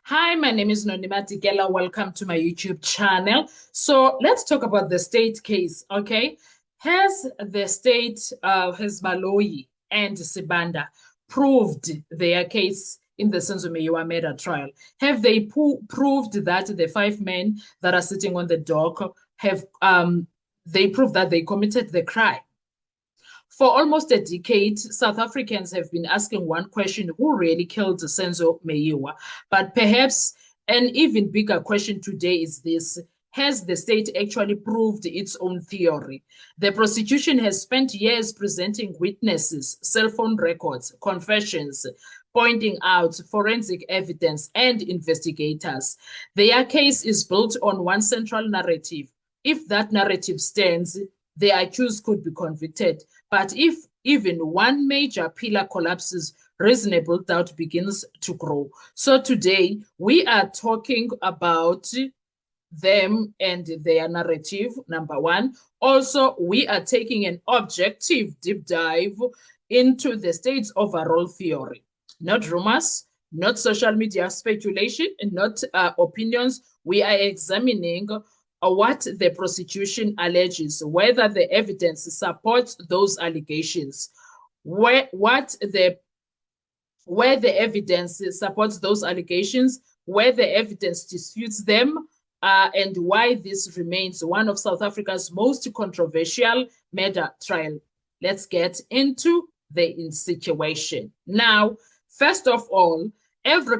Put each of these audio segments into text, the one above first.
Hi, my name is Nonima Tigela. Welcome to my YouTube channel. So let's talk about the state case, okay? Has the state, has Baloyi and Sibanda proved their case in the Senzo Meyiwa murder trial? Have they proved that the five men that are sitting on the dock have they proved that they committed the crime? For almost a decade, South Africans have been asking one question: who really killed Senzo Meyiwa? But perhaps an even bigger question today is this: has the state actually proved its own theory? The prosecution has spent years presenting witnesses, cell phone records, confessions, pointing out forensic evidence and investigators. Their case is built on one central narrative. If that narrative stands, the accused could be convicted. But if even one major pillar collapses, reasonable doubt begins to grow. So today we are talking about them and their narrative, number one. Also, we are taking an objective deep dive into the state's overall theory, not rumors, not social media speculation, and not opinions. We are examining what the prosecution alleges, whether the evidence supports those allegations, where the evidence supports those allegations, where the evidence disputes them, and why this remains one of South Africa's most controversial murder trial. Let's get into the situation. Now, first of all, every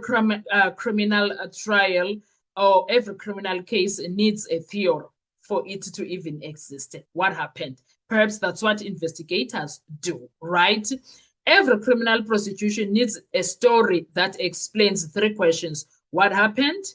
criminal trial or every criminal case needs a theory for it to even exist. What happened? Perhaps that's what investigators do, right? Every criminal prosecution needs a story that explains three questions: what happened?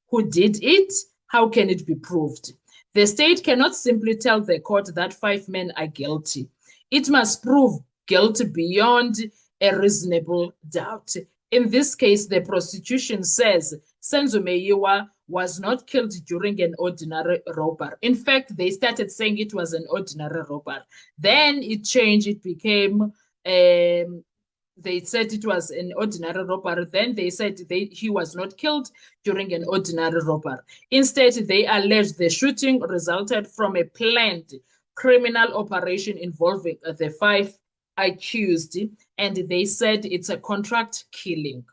Who did it? How can it be proved? The state cannot simply tell the court that five men are guilty. It must prove guilt beyond a reasonable doubt. In this case, the prosecution says Senzo Meyiwa was not killed during an ordinary robbery. In fact, they started saying it was an ordinary robbery. Then it changed, it became they said it was an ordinary robbery. Then they said he was not killed during an ordinary robbery. Instead, they alleged the shooting resulted from a planned criminal operation involving the five accused, and they said it's a contract killing.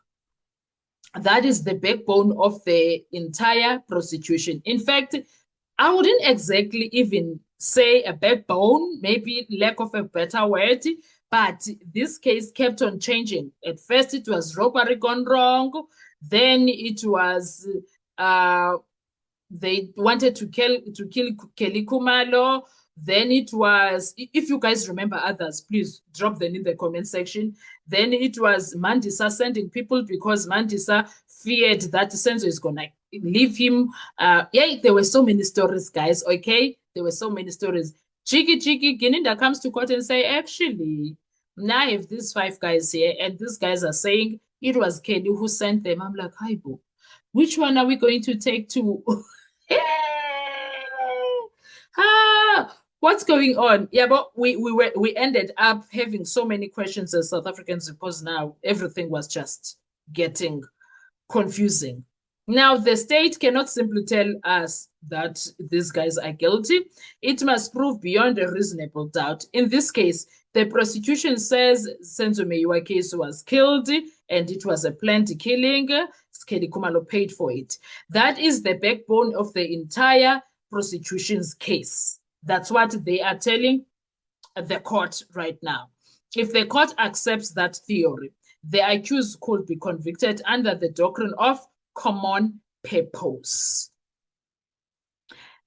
That is the backbone of the entire prosecution. In fact, I wouldn't exactly even say a backbone, maybe lack of a better word, but this case kept on changing. At first, it was robbery gone wrong. Then it was they wanted to kill Kelly Khumalo. Then it was, if you guys remember others, please drop them in the comment section. Then it was Mandisa sending people because Mandisa feared that Senzo is going to leave him. Yeah, there were so many stories, guys, okay? There were so many stories. Jiggy, Gininda comes to court and say, actually, now I have these five guys here, and these guys are saying it was Kelly who sent them. I'm like, hi, boo. Which one are we going to take to? What's going on? Yeah, but we ended up having so many questions as South Africans because now everything was just getting confusing. Now, the state cannot simply tell us that these guys are guilty. It must prove beyond a reasonable doubt. In this case, the prosecution says Senzo Meyiwa case was killed and it was a planned killing. Kelly Khumalo paid for it. That is the backbone of the entire prosecution's case. That's what they are telling the court right now. If the court accepts that theory, the accused could be convicted under the doctrine of common purpose.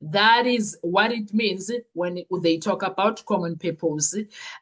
That is what it means when they talk about common purpose.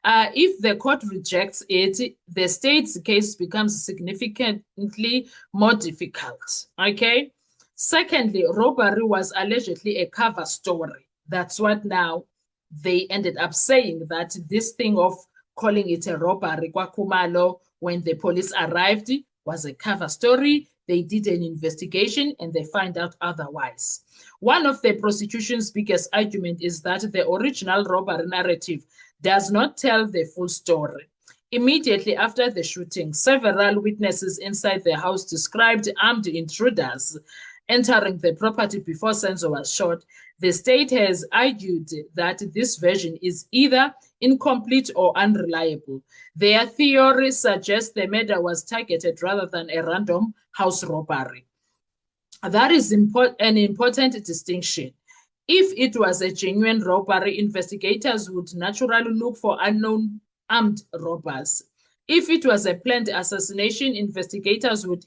If the court rejects it, the state's case becomes significantly more difficult. Okay. Secondly, robbery was allegedly a cover story. That's what now they ended up saying, that this thing of calling it a robbery, Kwa Khumalo, when the police arrived, was a cover story. They did an investigation and they find out otherwise. One of the prosecution's biggest argument is that the original robbery narrative does not tell the full story. Immediately after the shooting, several witnesses inside the house described armed intruders entering the property before Senzo was shot. The state has argued that this version is either incomplete or unreliable. Their theory suggests the murder was targeted rather than a random house robbery. That is an important distinction. If it was a genuine robbery, investigators would naturally look for unknown armed robbers. If it was a planned assassination, investigators would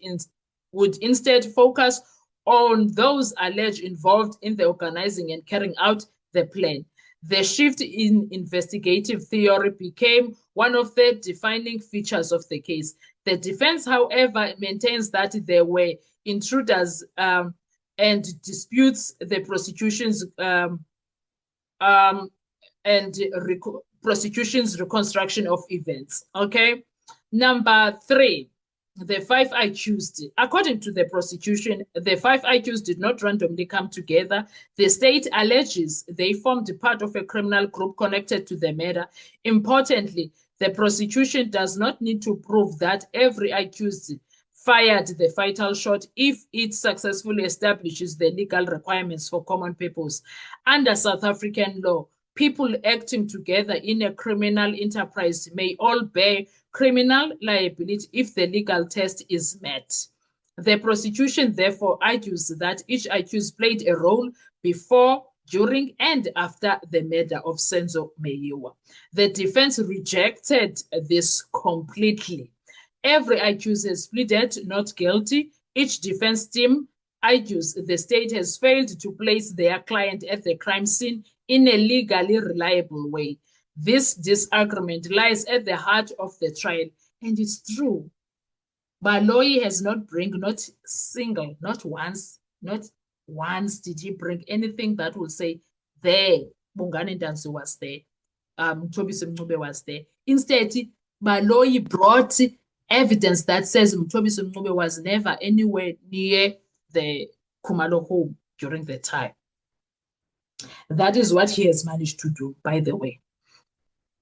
instead focus on those alleged involved in the organizing and carrying out the plan. The shift in investigative theory became one of the defining features of the case. The defense, however, maintains that there were intruders and disputes the prosecution's prosecution's reconstruction of events. Okay. Number 3, the 5 accused. According to the prosecution, the 5 accused did not randomly come together. The state alleges they formed part of a criminal group connected to the murder. Importantly, the prosecution does not need to prove that every accused fired the fatal shot if it successfully establishes the legal requirements for common purpose. Under South African law, people acting together in a criminal enterprise may all bear criminal liability if the legal test is met. The prosecution therefore argues that each accused played a role before, during, and after the murder of Senzo Meyiwa. The defense rejected this completely. Every accused has pleaded not guilty. Each defense team argues the state has failed to place their client at the crime scene in a legally reliable way. This disagreement lies at the heart of the trial, and it's true. Baloyi has not once did he bring anything that will say there, Bongani Ntanzi was there, Mthobisi Mncube was there. Instead, Baloyi brought evidence that says Mthobisi Mncube was never anywhere near the Khumalo home during the time. That is what he has managed to do, by the way.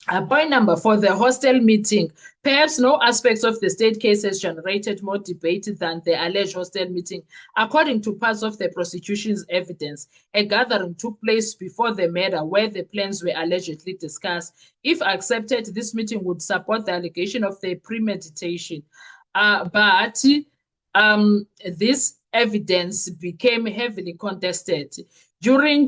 Point number 4, the hostel meeting. Perhaps no aspects of the state case has generated more debate than the alleged hostel meeting. According to parts of the prosecution's evidence, a gathering took place before the murder where the plans were allegedly discussed. If accepted, this meeting would support the allegation of the premeditation. But this evidence became heavily contested. During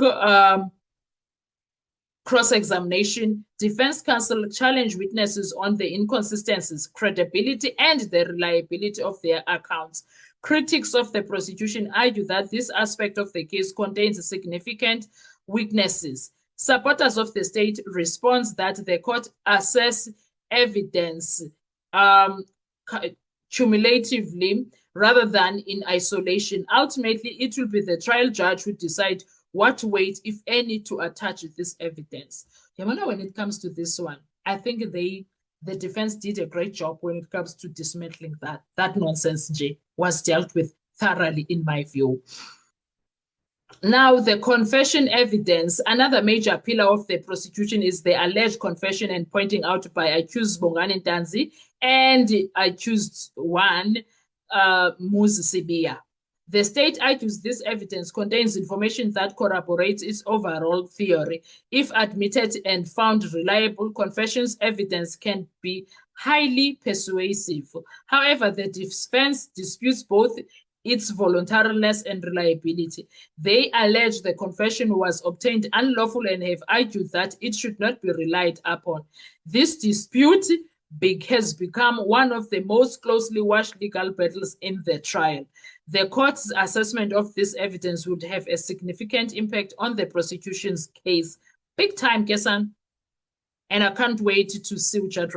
cross-examination, defense counsel challenged witnesses on the inconsistencies, credibility, and the reliability of their accounts. Critics of the prosecution argue that this aspect of the case contains significant weaknesses. Supporters of the state respond that the court assess evidence cumulatively rather than in isolation. Ultimately, it will be the trial judge who decide what weight, if any, to attach this evidence. Yamana, when it comes to this one, I think the defense did a great job when it comes to dismantling that. That nonsense, Jay, was dealt with thoroughly, in my view. Now, the confession evidence, another major pillar of the prosecution is the alleged confession and pointing out by accused Bongani Ntanzi and accused one, Muzi Sibiya. The state argues this evidence contains information that corroborates its overall theory. If admitted and found reliable, confessions evidence can be highly persuasive. However, the defense disputes both its voluntariness and reliability. They allege the confession was obtained unlawful and have argued that it should not be relied upon. This dispute has become one of the most closely watched legal battles in the trial. The court's assessment of this evidence would have a significant impact on the prosecution's case. Big time, Kesan. And I can't wait to see which And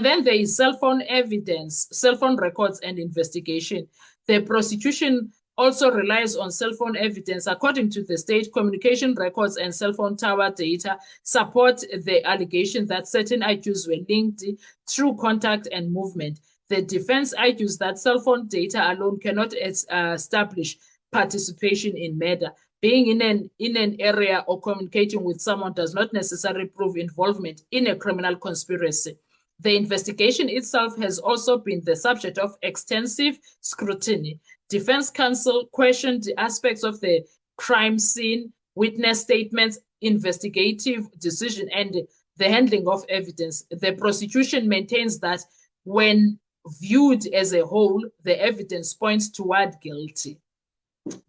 then there is cell phone evidence, cell phone records and investigation. The prosecution also relies on cell phone evidence. According to the state, communication records and cell phone tower data support the allegation that certain accused were linked through contact and movement. The defense argues that cell phone data alone cannot establish participation in murder. being in an area or communicating with someone does not necessarily prove involvement in a criminal conspiracy. The investigation itself has also been the subject of extensive scrutiny. Defense counsel questioned the aspects of the crime scene, witness statements, investigative decision, and the handling of evidence. The prosecution maintains that when viewed as a whole, the evidence points toward guilty.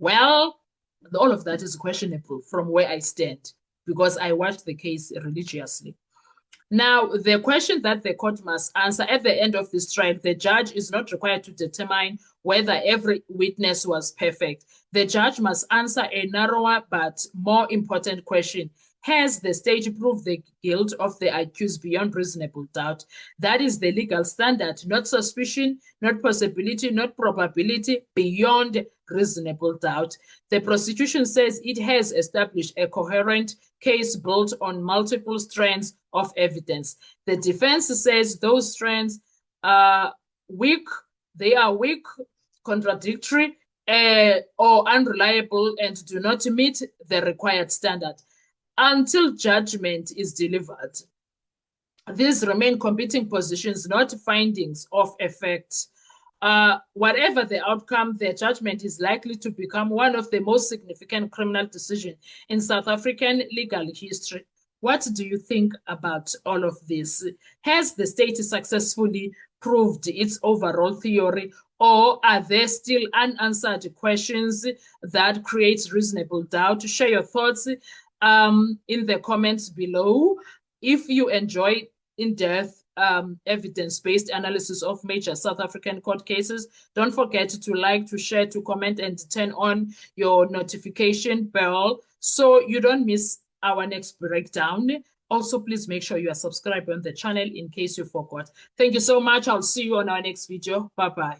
Well, all of that is questionable from where I stand because I watched the case religiously. Now, the question that the court must answer at the end of this trial, the judge is not required to determine whether every witness was perfect. The judge must answer a narrower but more important question. Has the state proved the guilt of the accused beyond reasonable doubt? That is the legal standard, not suspicion, not possibility, not probability, beyond reasonable doubt. The prosecution says it has established a coherent case built on multiple strands of evidence. The defense says those strands are weak, contradictory, or unreliable and do not meet the required standard. Until judgment is delivered, these remain competing positions, not findings of effect. Whatever the outcome, the judgment is likely to become one of the most significant criminal decisions in South African legal history. What do you think about all of this? Has the state successfully proved its overall theory, or are there still unanswered questions that create reasonable doubt? Share your thoughts in the comments below. If you enjoy in-depth evidence-based analysis of major South African court cases, don't forget to like, to share, to comment, and to turn on your notification bell so you don't miss our next breakdown. Also, please make sure you are subscribed on the channel in case you forgot. Thank you so much. I'll see you on our next video. Bye-bye.